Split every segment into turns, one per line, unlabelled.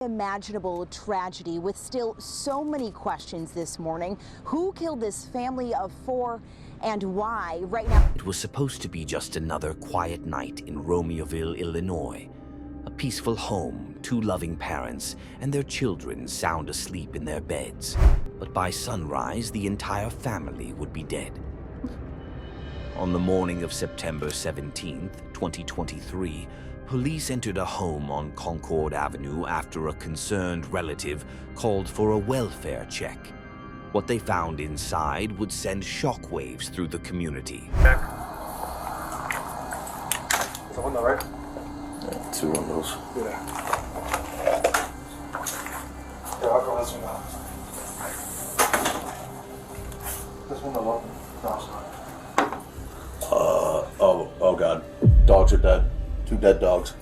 Unimaginable tragedy with still so many questions this morning. Who killed this family of four and why? Right now,
it was supposed to be just another quiet night in Romeoville, Illinois. A peaceful home, two loving parents, and their children sound asleep in their beds. But by sunrise, the entire family would be dead. On the morning of September 17th, 2023, police entered a home on Concord Avenue after a concerned relative called for a welfare check. What they found inside would send shockwaves through the community.
There's a window, right?
Yeah, two windows.
Yeah, I'll go this window. This window open. No,
oh God. Dogs are dead. Two dead dogs.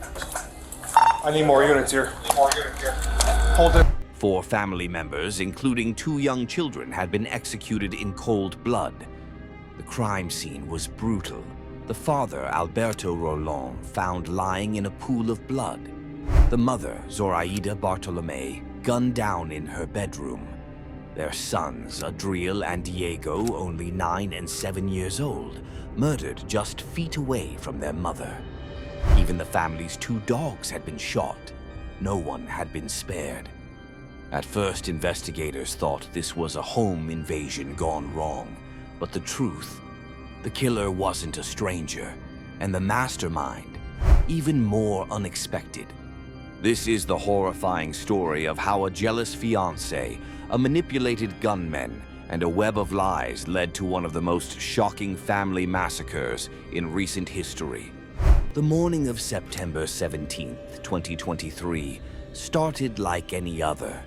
I need more units here. Hold it.
4 family members, including 2 young children, had been executed in cold blood. The crime scene was brutal. The father, Alberto Rolon, found lying in a pool of blood. The mother, Zoraida Bartolome, gunned down in her bedroom. Their sons, Adriel and Diego, only 9 and 7 years old, murdered just feet away from their mother. Even the family's 2 dogs had been shot. No one had been spared. At first, investigators thought this was a home invasion gone wrong. But the truth, the killer wasn't a stranger, and the mastermind, even more unexpected. This is the horrifying story of how a jealous fiancé, a manipulated gunman, and a web of lies led to one of the most shocking family massacres in recent history. The morning of September 17th, 2023, started like any other.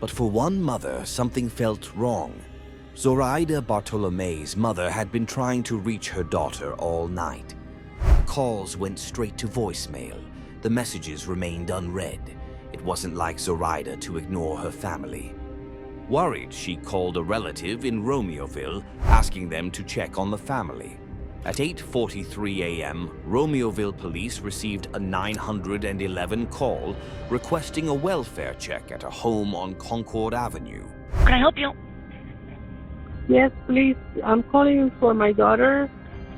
But for one mother, something felt wrong. Zoraida Bartolome's mother had been trying to reach her daughter all night. The calls went straight to voicemail. The messages remained unread. It wasn't like Zoraida to ignore her family. Worried, she called a relative in Romeoville, asking them to check on the family. At 8:43 a.m., Romeoville police received a 911 call requesting a welfare check at a home on Concord Avenue.
Can I help you?
Yes, please. I'm calling for my daughter,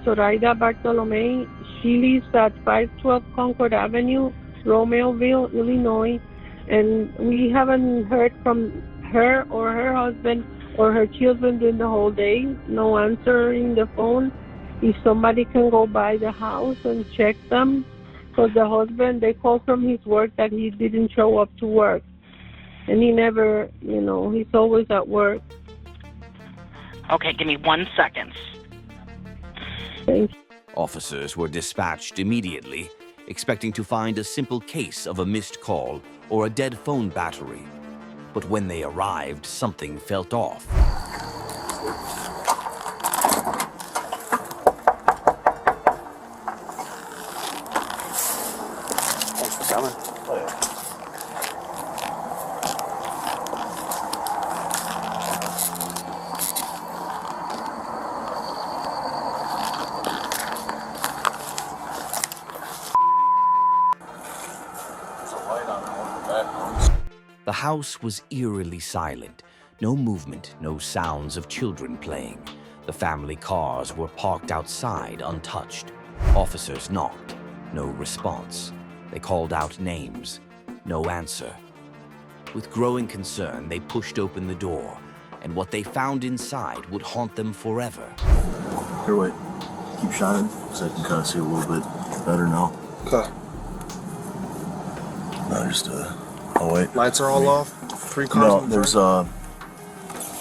Zoraida Bartolome. She lives at 512 Concord Avenue, Romeoville, Illinois, and we haven't heard from her or her husband or her children during the whole day. No answering the phone. If somebody can go by the house and check them, because the husband, they called from his work that he didn't show up to work. And he never, he's always at work.
Okay, give me 1 second.
Thank you.
Officers were dispatched immediately, expecting to find a simple case of a missed call or a dead phone battery. But when they arrived, something felt off.
Coming.
Oh, yeah.
The house was eerily silent. No movement, no sounds of children playing. The family cars were parked outside untouched. Officers knocked. No response. They called out names. No answer. With growing concern, they pushed open the door, and what they found inside would haunt them forever.
Here, wait. Keep shining, because I can kind of see a little bit better now.
Okay.
No, just, oh, wait.
Lights are all off. 3 cars.
No,
in the
there's,
front.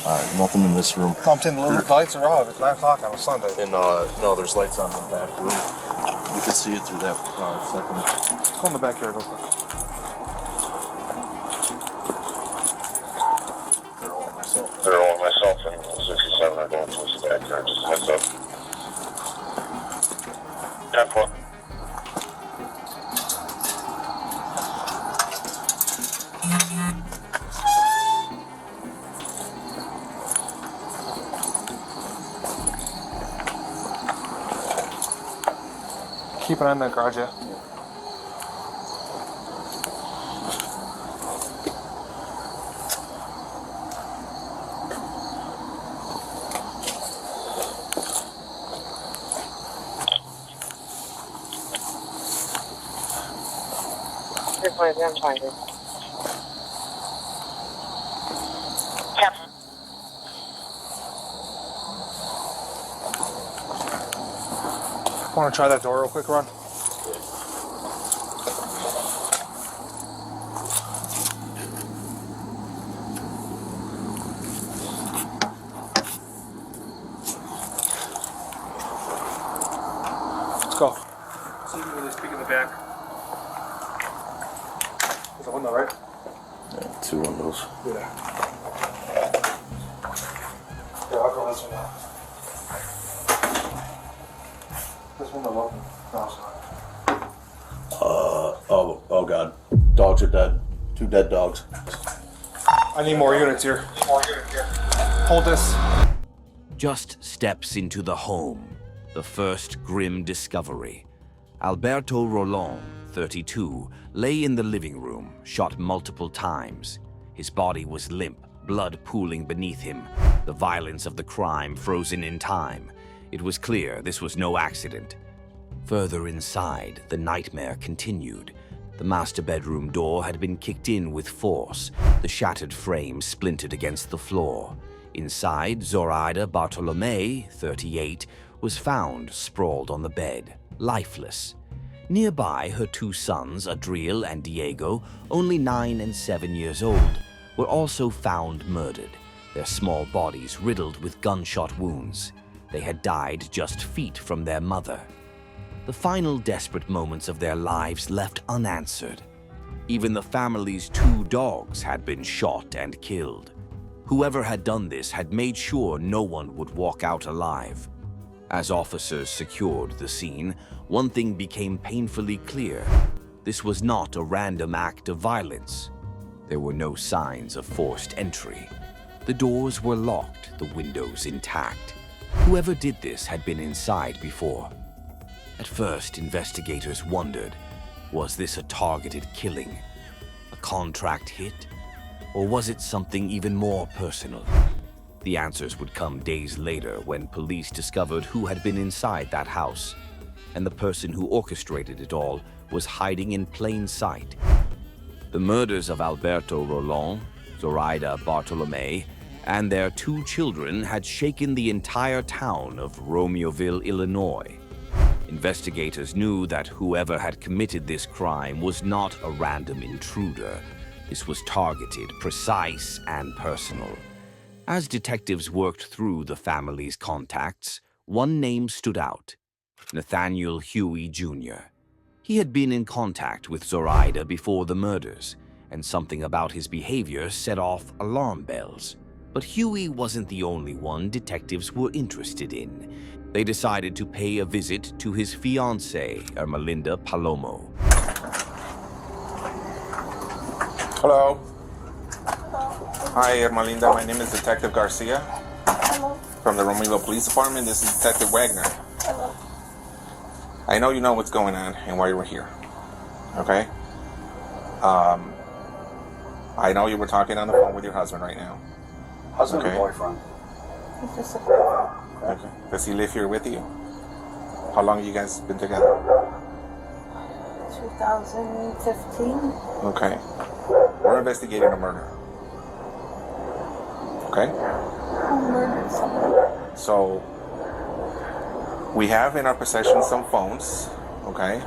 alright, nothing in this room.
Compton, the lights are off. It's 9 o'clock on a Sunday.
And, no, there's lights on in the back room. You can see it through that, second.
Let's go in the backyard real quick.
They're all myself and 67 are going towards the backyard. Just a heads up. 10-4.
Keep an eye on that garage, yeah.
I'm fine.
Captain.
Want to try that door real quick, Ron? Let's go. See if we can peek in the back. There's a window, right?
Yeah, 2 windows.
Yeah. Yeah, I'll go this one now. This window open.
Oh God. Dogs are dead. 2 dead dogs.
I need more units here. Hold this.
Just steps into the home, the first grim discovery. Alberto Roland, 32, lay in the living room, shot multiple times. His body was limp, blood pooling beneath him, the violence of the crime frozen in time. It was clear this was no accident. Further inside, the nightmare continued. The master bedroom door had been kicked in with force, the shattered frame splintered against the floor. Inside, Zoraida Bartolome, 38, was found sprawled on the bed, lifeless. Nearby, her 2 sons, Adriel and Diego, only 9 and 7 years old, were also found murdered, their small bodies riddled with gunshot wounds. They had died just feet from their mother. The final desperate moments of their lives left unanswered. Even the family's 2 dogs had been shot and killed. Whoever had done this had made sure no one would walk out alive. As officers secured the scene, one thing became painfully clear. This was not a random act of violence. There were no signs of forced entry. The doors were locked, the windows intact. Whoever did this had been inside before. At first, investigators wondered, was this a targeted killing, a contract hit, or was it something even more personal? The answers would come days later when police discovered who had been inside that house, and the person who orchestrated it all was hiding in plain sight. The murders of Alberto Roland, Zoraida Bartolome, and their 2 children had shaken the entire town of Romeoville, Illinois. Investigators knew that whoever had committed this crime was not a random intruder. This was targeted, precise, and personal. As detectives worked through the family's contacts, one name stood out: Nathaniel Huey Jr. He had been in contact with Zoraida before the murders, and something about his behavior set off alarm bells. But Huey wasn't the only one detectives were interested in. They decided to pay a visit to his fiancée, Ermalinda Palomo.
Hello. Hi, Ermalinda. My name is Detective Garcia.
Hello.
From the Romeoville Police Department. This is Detective Wagner.
Hello.
I know you know what's going on and why you were here. Okay? I know you were talking on the phone with your husband right now.
Husband
Okay.
or boyfriend? He's just a boyfriend.
Okay. Does he live here with you? How long have you guys been together?
2015.
Okay. We're investigating a murder. Okay?
Who murdered somebody?
So, we have in our possession some phones, okay?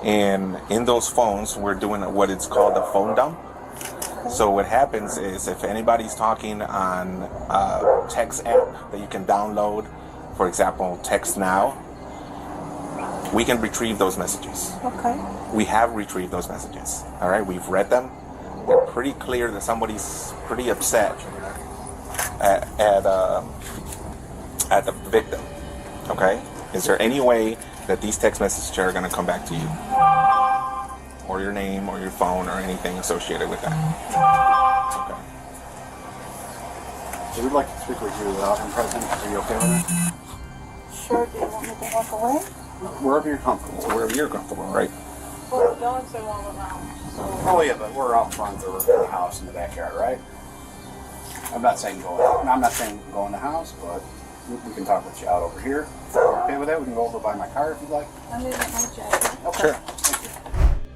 And in those phones, we're doing what is called a phone dump. So what happens is if anybody's talking on a text app that you can download, for example, Text Now, we can retrieve those messages.
Okay.
We have retrieved those messages, all right? We've read them. They're pretty clear that somebody's pretty upset at the victim, okay? Is there any way that these text messages are going to come back to you? Or your name, or your phone, or anything associated with that? Okay.
So we'd like to speak with you without him present. Are you okay with that? Sure. Do you want me to walk away?
Wherever you're comfortable. Wherever you're comfortable, right?
Well, the dogs are all around. So.
Oh yeah, but we're out front of the house in the backyard, right? I'm not saying go out. I'm not saying go in the house, but we can talk with you out over here. If you're okay with that, we can go over by my car if you'd like.
I'm in my jacket.
Okay.
Sure.
Thank you.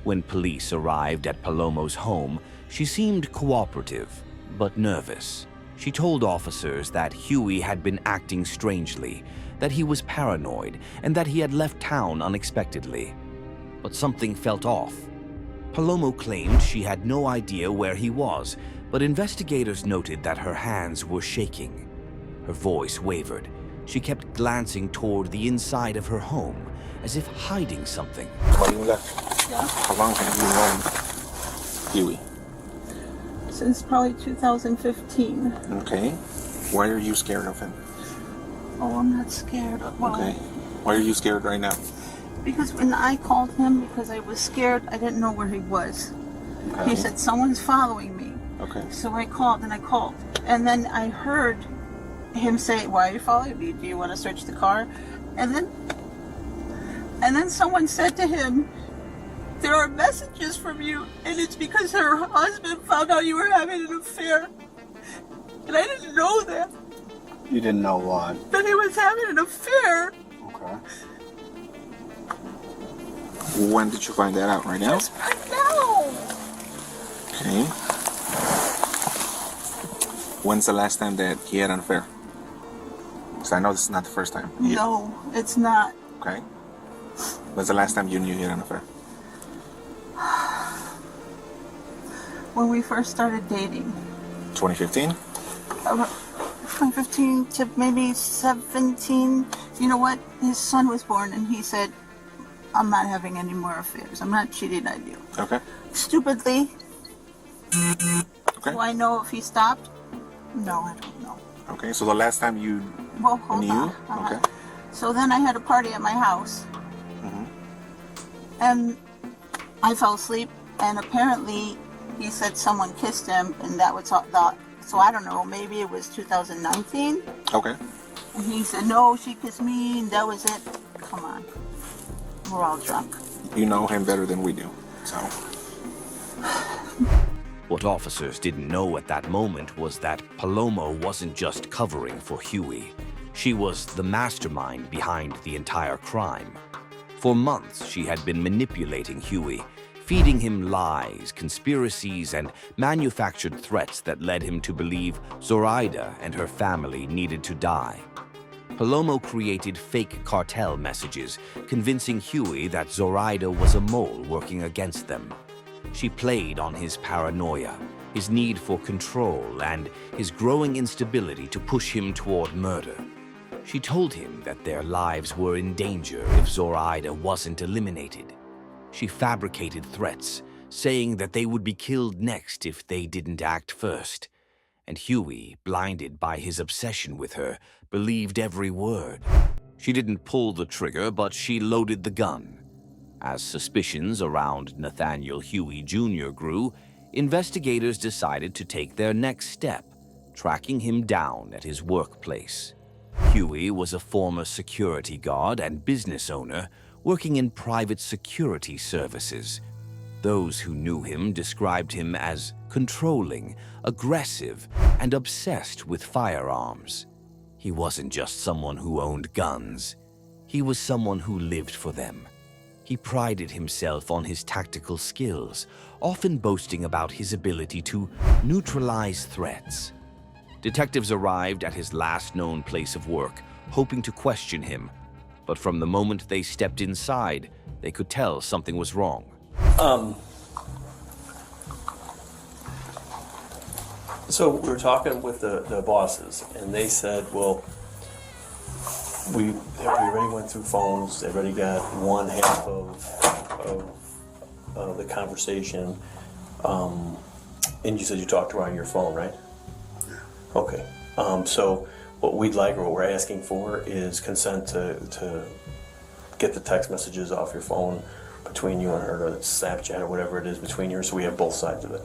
When police arrived at Palomo's home, she seemed cooperative, but nervous. She told officers that Huey had been acting strangely, that he was paranoid, and that he had left town unexpectedly. But something felt off. Palomo claimed she had no idea where he was, but investigators noted that her hands were shaking. Her voice wavered. She kept glancing toward the inside of her home, as if hiding something.
Why you left?
Yeah.
How long have you known Huey?
Since probably 2015.
Okay. Why are you scared of him?
Oh, I'm not scared. Well,
Okay. Why are you scared right now?
because when I called him, because I was scared, I didn't know where he was.
Okay.
He said, someone's following me.
Okay.
So I called and I called. And then I heard him say, why are you following me? Do you want to search the car? And then someone said to him, there are messages from you, and it's because her husband found out you were having an affair. And I didn't know that.
You didn't know what?
That he was having an affair.
Okay.
When did you find that out? Right now?
Just right now.
Okay. When's the last time that he had an affair? Because I know this is not the first time.
No, it's not.
Okay. When's the last time you knew he had an affair?
When we first started dating.
2015?
2015 to maybe 17. You know what? His son was born and he said, I'm not having any more affairs. I'm not cheating on you.
Okay.
Stupidly.
Okay.
Do I know if he stopped? No, I don't know.
Okay, so the last time you
Well, hold
knew?
on.
Okay.
So then I had a party at my house. And I fell asleep, and apparently he said someone kissed him, and that was all. So I don't know, maybe it was 2019.
Okay.
And he said, no, she kissed me, and that was it. Come on. We're all drunk.
You know him better than we do, so.
What officers didn't know at that moment was that Palomo wasn't just covering for Huey. She was the mastermind behind the entire crime. For months, she had been manipulating Huey, feeding him lies, conspiracies, and manufactured threats that led him to believe Zoraida and her family needed to die. Palomo created fake cartel messages, convincing Huey that Zoraida was a mole working against them. She played on his paranoia, his need for control, and his growing instability to push him toward murder. She told him that their lives were in danger if Zoraida wasn't eliminated. She fabricated threats, saying that they would be killed next if they didn't act first. And Huey, blinded by his obsession with her, believed every word. She didn't pull the trigger, but she loaded the gun. As suspicions around Nathaniel Huey Jr. grew, investigators decided to take their next step, tracking him down at his workplace. Huey was a former security guard and business owner working in private security services. Those who knew him described him as controlling, aggressive, and obsessed with firearms. He wasn't just someone who owned guns. He was someone who lived for them. He prided himself on his tactical skills, often boasting about his ability to neutralize threats. Detectives arrived at his last known place of work, hoping to question him. But from the moment they stepped inside, they could tell something was wrong.
So we were talking with the bosses, and they said, well, we already went through phones, they already got one half of the conversation, and you said you talked to her on your phone, right? Okay. So what we'd like, or what we're asking for, is consent to get the text messages off your phone between you and her, or Snapchat, or whatever it is between you, so we have both sides of it.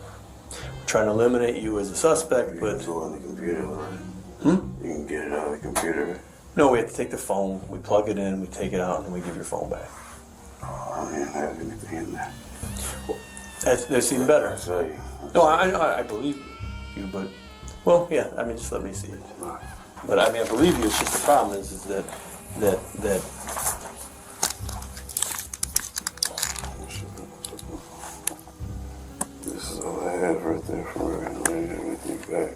We're trying to eliminate you as a suspect, but...
It's on the computer, right? You can get it on the computer.
No, we have to take the phone, we plug it in, we take it out, and then we give your phone back.
Oh, I don't have anything in there.
Well, that's even better.
I'll tell you.
No, I believe you, but... Well, yeah, I mean, just let me see it. But I mean, I believe you, it's just the problem is that
birthday for her and let everything back.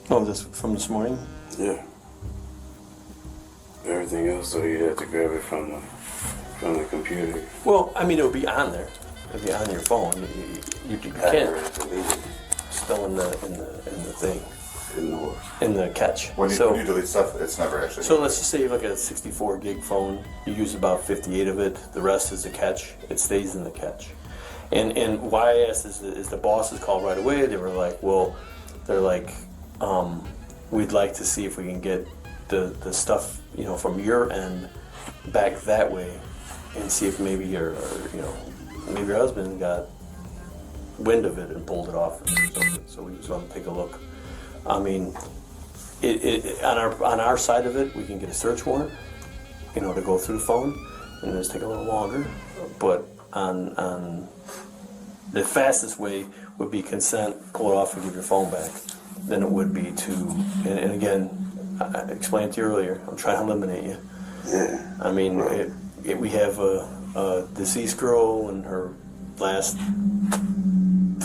Oh, this from this morning?
Yeah. Everything else, so you had to grab it from the computer.
Well, I mean, it would be on there. It would be on your phone. You can't. Still in the thing. In the catch.
When you delete stuff, it's never actually.
So let's just say you look at a 64 gig phone. You use about 58 of it. The rest is the catch. It stays in the catch. And why I asked is the bosses called right away. They were like, well, they're like, we'd like to see if we can get the stuff, you know, from your end back that way, and see if maybe your husband got wind of it and pulled it off. So we just want to take a look. I mean, on our side of it, we can get a search warrant, you know, to go through the phone, and it'll take a little longer. But on the fastest way would be consent, pull it off, and give your phone back. Than it would be to, and again, I explained to you earlier, I'm trying to eliminate you.
Yeah.
I mean, we have a deceased girl and her last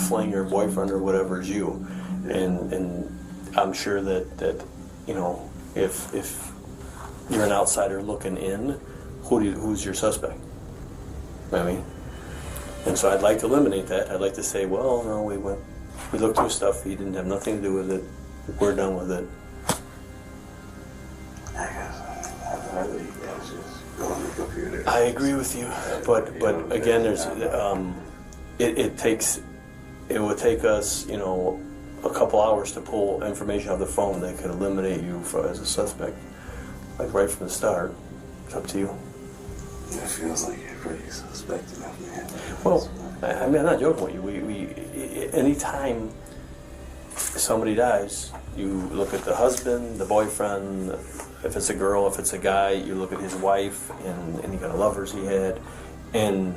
fling or boyfriend or whatever is you, and I'm sure that you know, if you're an outsider looking in, who's your suspect? I mean, and so I'd like to eliminate that. I'd like to say, well, no, we looked through stuff. He didn't have nothing to do with it. We're done with it. I agree with you, but again, there's it would take us, you know, a couple hours to pull information off the phone that could eliminate you as a suspect, like right from the start. It's up to you.
It feels like you're pretty suspect enough, man.
Well, I mean, I'm not joking with you. We anytime somebody dies, you look at the husband, the boyfriend. If it's a girl, if it's a guy, you look at his wife and any kind of lovers he had, and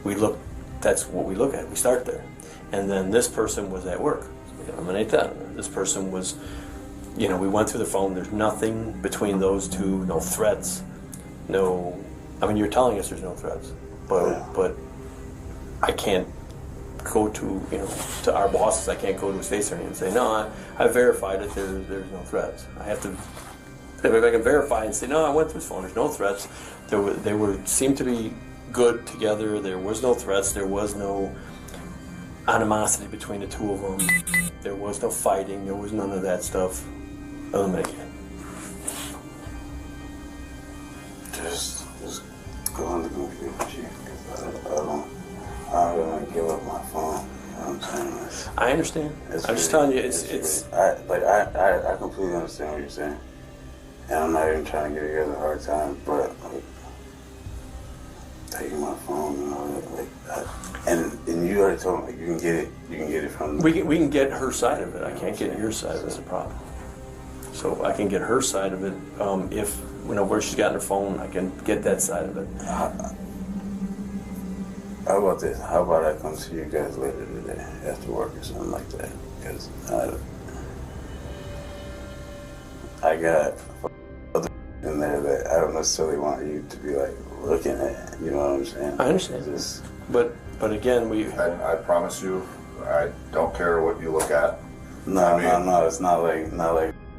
we look. That's what we look at. We start there, and then this person was at work. So we eliminate that. This person was, you know, we went through the phone. There's nothing between those two. No threats. No. I mean, you're telling us there's no threats, but I can't go to, you know, to our bosses. I can't go to a state attorney and say, no, I verified it. There's no threats. I have to. If I can verify and say, no, I went through his phone. There's no threats. They seemed to be good together. There was no threats. There was no animosity between the two of them. There was no fighting. There was none of that stuff. Eliminate it.
Just go on the computer, because I don't want to give up my phone. You know what I'm saying?
I understand. I'm just telling you, it's.
I completely understand what you're saying. And I'm not even trying to give you guys a hard time, but like, taking my phone, you know, and you already told me, like, you can get it from.
We can get her side of it. I can't get your side. That's the problem. So I can get her side of it. If you know where she's got her phone, I can get that side of it.
How about this? How about I come see you guys later today after work or something like that? Because I got in there that I don't necessarily want you to be like looking at. You know what I'm saying?
I understand. But again,
I promise you, I don't care what you look at.
No, it's not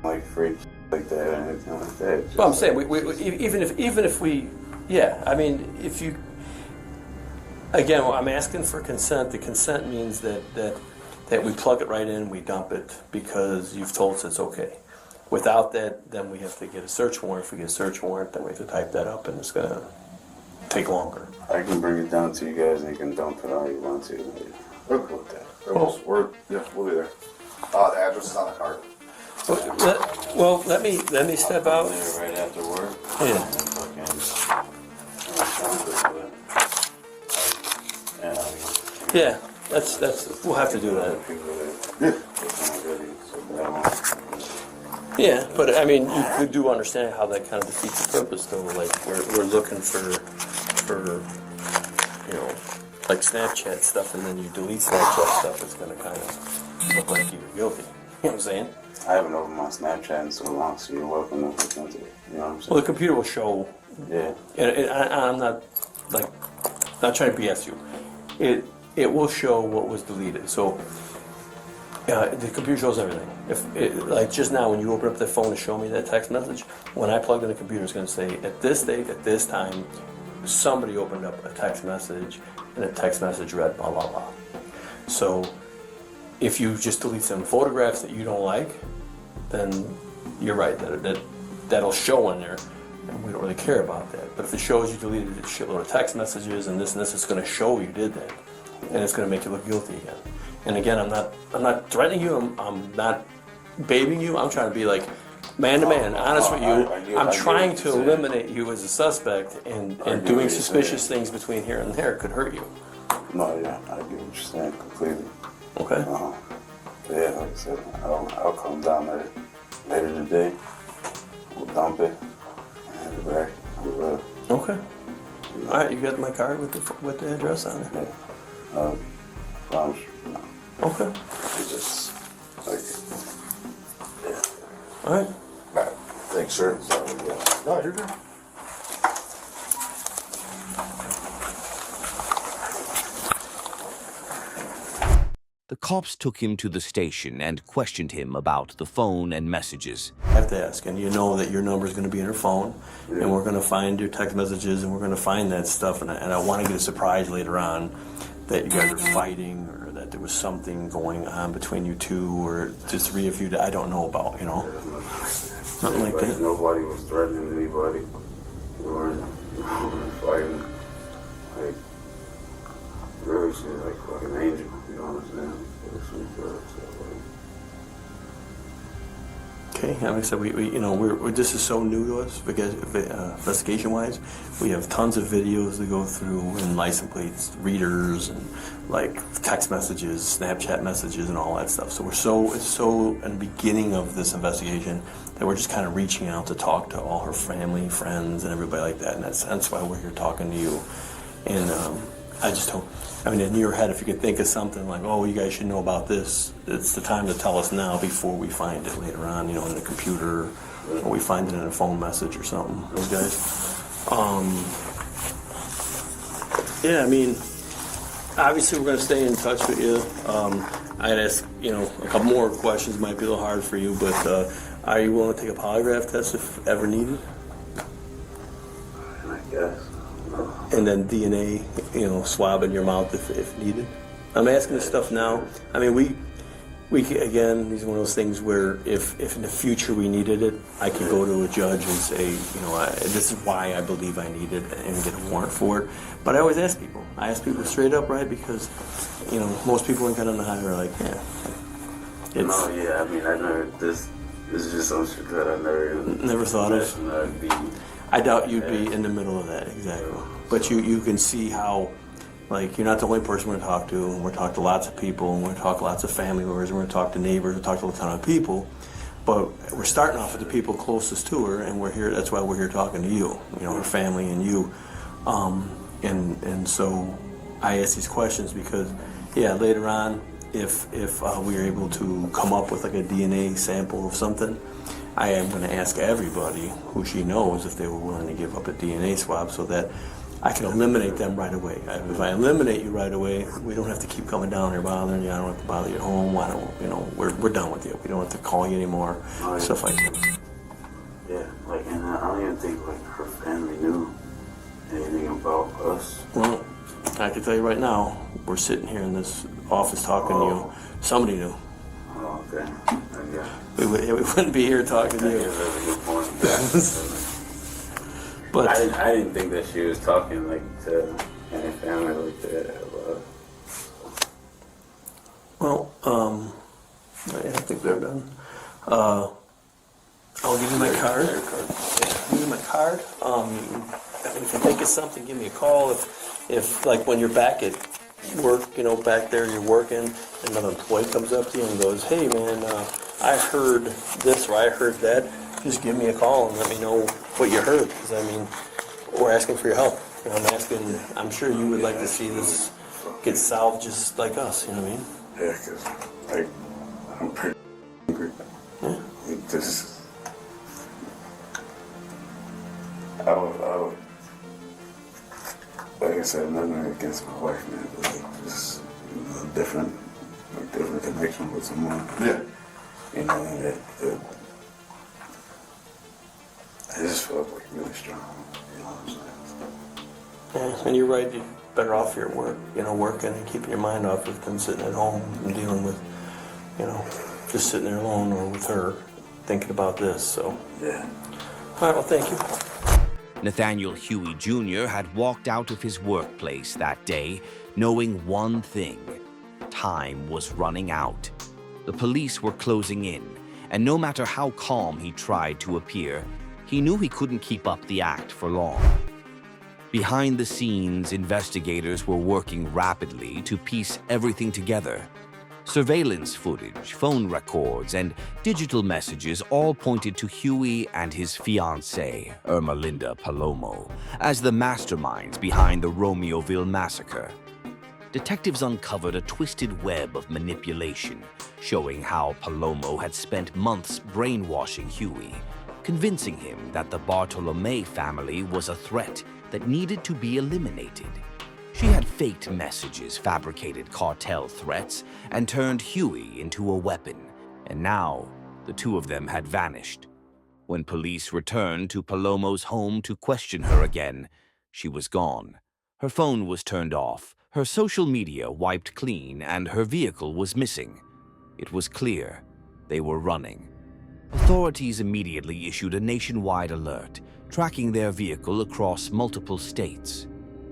like freak like that or anything like that.
Well, I'm saying even if we, yeah. I mean, if you. Again, I'm asking for consent. The consent means that we plug it right in, we dump it because you've told us it's okay. Without that, then we have to get a search warrant. If we get a search warrant, then we have to type that up, and it's going to take longer.
I can bring it down to you guys, and you can dump it all you want to.
We'll be there. The address is on the card.
Well, let me step out.
There right after work.
Yeah, that's we'll have to do that. Yeah, but I mean, you do understand how that kind of defeats the purpose, though. Like we're looking for you know, like Snapchat stuff, and then you delete Snapchat stuff. It's going to kind of look like you're guilty. You know what I'm saying?
I haven't opened my Snapchat in so long, so you're welcome to look into it. You know what I'm saying?
Well, the computer will show.
Yeah.
And I'm not like not trying to BS you. It will show what was deleted. So the computer shows everything. Like just now, when you open up the phone to show me that text message, when I plug in the computer, it's going to say at this date, at this time, somebody opened up a text message, and a text message read blah blah blah. So if you just delete some photographs that you don't like, then you're right, that'll show in there, and we don't really care about that. But if it shows you deleted a shitload of text messages and this, it's going to show you did that, and it's going to make you look guilty again. And again, I'm not threatening you. I'm not babying you. I'm trying to be like man to man, honest with you. I'm trying to eliminate you as a suspect, and doing suspicious things between here and there could hurt you.
No, yeah, I get what you're saying completely.
Okay.
Yeah, like I said, I'll come down there later today. We'll dump it and hand it back.
Okay. All right, you got my card with the address on it.
Yeah. No.
Okay.
It's just like, yeah.
All right.
Thanks, sir. No, you're good.
The cops took him to the station and questioned him about the phone and messages.
I have to ask, and you know that your number is going to be in her phone, and we're going to find your text messages, and we're going to find that stuff, and I want to get a surprise later on that you guys are fighting, or that there was something going on between you two, or the three of you that I don't know about, you know? Nothing like that.
Nobody was threatening anybody. We weren't fighting. Like, really, she's like fucking angel. You know what I'm saying? Sweet girl.
Okay, like I said, we're this is so new to us because investigation-wise. We have tons of videos to go through and license plates, readers, and like text messages, Snapchat messages, and all that stuff. So it's so in the beginning of this investigation that we're just kind of reaching out to talk to all her family, friends, and everybody like that. And that's why we're here talking to you. And I just hope. I mean, in your head, if you could think of something like, oh, you guys should know about this, it's the time to tell us now before we find it later on, you know, in the computer, or we find it in a phone message or something, those guys. Yeah, I mean, obviously we're going to stay in touch with you. I'd ask, a couple more questions, might be a little hard for you, but are you willing to take a polygraph test if ever needed?
I guess.
And then DNA, swab in your mouth if needed. I'm asking this stuff now. I mean, we again, these are one of those things where if in the future we needed it, I could go to a judge and say, this is why I believe I need it, and get a warrant for it. But I always ask people. I ask people straight up, right? Because, most people in kind of are like, yeah.
No, yeah, I mean, I never, this is just some shit that I
never thought of. I doubt you'd be in the middle of that, exactly. But you can see how, like, you're not the only person we're going to talk to, and we're talking to lots of people, and we're going to talk to lots of family members, and we're going to talk to neighbors, we're going to talk to a ton of people. But we're starting off with the people closest to her, and we're here. That's why we're here talking to you, her family and you. And so I ask these questions because, later on, if we are able to come up with like a DNA sample of something, I am going to ask everybody who she knows if they were willing to give up a DNA swab so that I can eliminate them right away. If I eliminate you right away, we don't have to keep coming down here bothering you. I don't have to bother you at home. We're done with you. We don't have to call you anymore. Stuff like that.
Yeah, and I don't even think her family knew anything about us.
Well, I can tell you right now, we're sitting here in this office talking to you. Somebody knew.
Oh, okay.
We wouldn't be here talking to you.
That's a good point.
But
I didn't think that she was talking to any family like that.
Well, I think they're done. I'll give you my card. Give you my card. If you think of something, give me a call. If like when you're back at work, back there you're working, another employee comes up to you and goes, "Hey man, I heard this or I heard that." Just give me a call and let me know what you heard, because we're asking for your help. I'm sure you would like to see this get solved just like us. You know what I mean?
Yeah, because I'm pretty angry.
Yeah.
I would like I said, nothing against my wife, man, but like just a different connection with someone.
Yeah.
You know, and I just felt like really strong. You know what I'm saying?
Yeah, and you're right. You're better off here at work, working and keeping your mind off it than sitting at home and dealing with, just sitting there alone or with her, thinking about this. So
yeah.
All right. Well, thank you.
Nathaniel Huey Jr. had walked out of his workplace that day knowing one thing: time was running out. The police were closing in, and no matter how calm he tried to appear, he knew he couldn't keep up the act for long. Behind the scenes, investigators were working rapidly to piece everything together. Surveillance footage, phone records, and digital messages all pointed to Huey and his fiancée, Ermalinda Palomo, as the masterminds behind the Romeoville Massacre. Detectives uncovered a twisted web of manipulation, showing how Palomo had spent months brainwashing Huey, convincing him that the Bartolome family was a threat that needed to be eliminated. She had faked messages, fabricated cartel threats, and turned Huey into a weapon. And now, the two of them had vanished. When police returned to Palomo's home to question her again, she was gone. Her phone was turned off, her social media wiped clean, and her vehicle was missing. It was clear they were running. Authorities immediately issued a nationwide alert, tracking their vehicle across multiple states.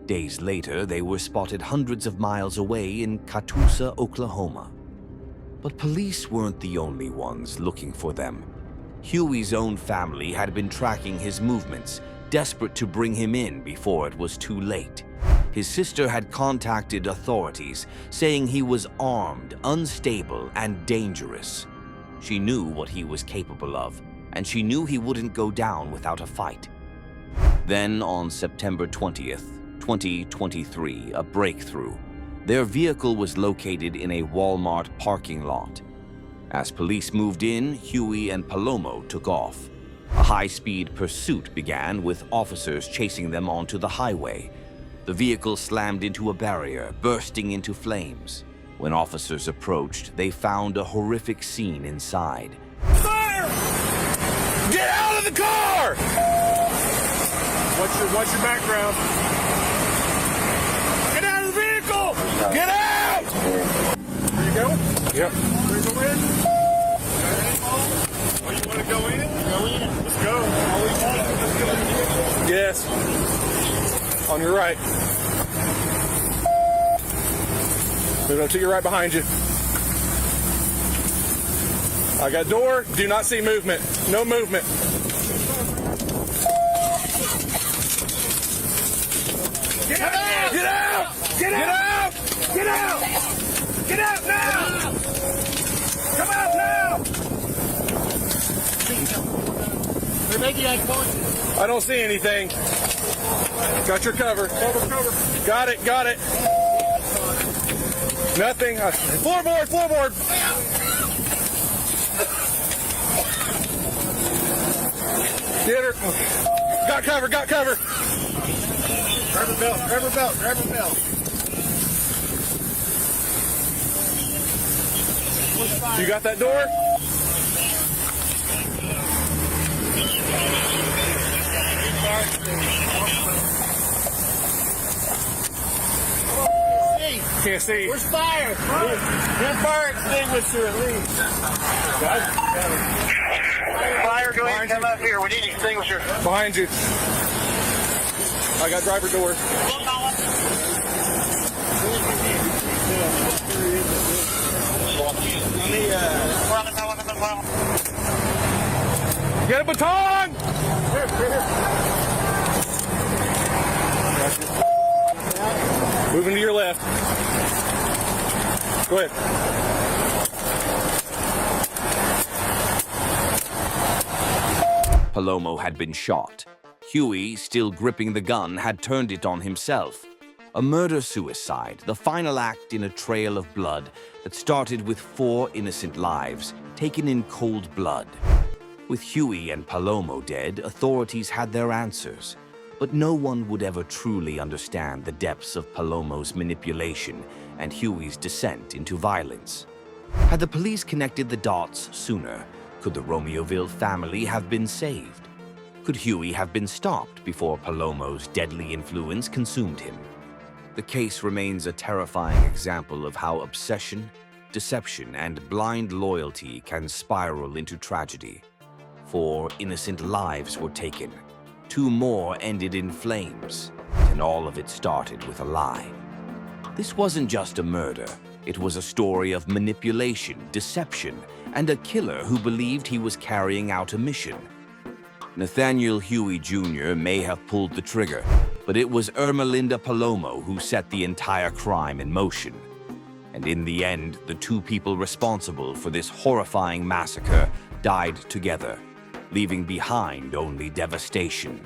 Days later, they were spotted hundreds of miles away in Catoosa, Oklahoma. But police weren't the only ones looking for them. Huey's own family had been tracking his movements, desperate to bring him in before it was too late. His sister had contacted authorities, saying he was armed, unstable, and dangerous. She knew what he was capable of, and she knew he wouldn't go down without a fight. Then, on September 20th, 2023, a breakthrough. Their vehicle was located in a Walmart parking lot. As police moved in, Huey and Palomo took off. A high-speed pursuit began, with officers chasing them onto the highway. The vehicle slammed into a barrier, bursting into flames. When officers approached, they found a horrific scene inside.
Fire! Get out of the car! What's your background? Get out of the vehicle! Get out! Where you go? Yep. Where you go in? Oh, you want to go in? Go in. Let's go. Yes. On your right. Move up to your right behind you. I got door. Do not see movement. No movement. Get out! Get out! Get out! Get out! Get out now! Come out now! They're making eye contact. I don't see anything. Got your cover. Cover. Got it. Nothing. Floorboard. Get her. Got cover. Grab her belt. You got that door? Can't see. Where's fire? Get fire extinguisher at least. Fire, go ahead and come up here. We need extinguisher. Behind you. I got driver door. Get a baton! Moving to your left. Go ahead.
Palomo had been shot. Huey, still gripping the gun, had turned it on himself. A murder-suicide, the final act in a trail of blood that started with 4 innocent lives, taken in cold blood. With Huey and Palomo dead, authorities had their answers. But no one would ever truly understand the depths of Palomo's manipulation and Huey's descent into violence. Had the police connected the dots sooner, could the Romeoville family have been saved? Could Huey have been stopped before Palomo's deadly influence consumed him? The case remains a terrifying example of how obsession, deception, and blind loyalty can spiral into tragedy. 4 innocent lives were taken. 2 more ended in flames, and all of it started with a lie. This wasn't just a murder. It was a story of manipulation, deception, and a killer who believed he was carrying out a mission. Nathaniel Huey Jr. may have pulled the trigger, but it was Ermalinda Palomo who set the entire crime in motion. And in the end, the 2 people responsible for this horrifying massacre died together, leaving behind only devastation.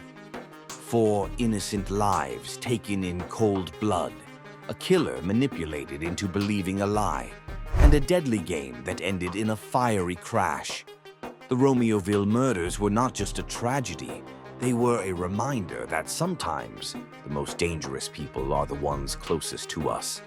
4 innocent lives taken in cold blood, a killer manipulated into believing a lie, and a deadly game that ended in a fiery crash. The Romeoville murders were not just a tragedy, they were a reminder that sometimes the most dangerous people are the ones closest to us.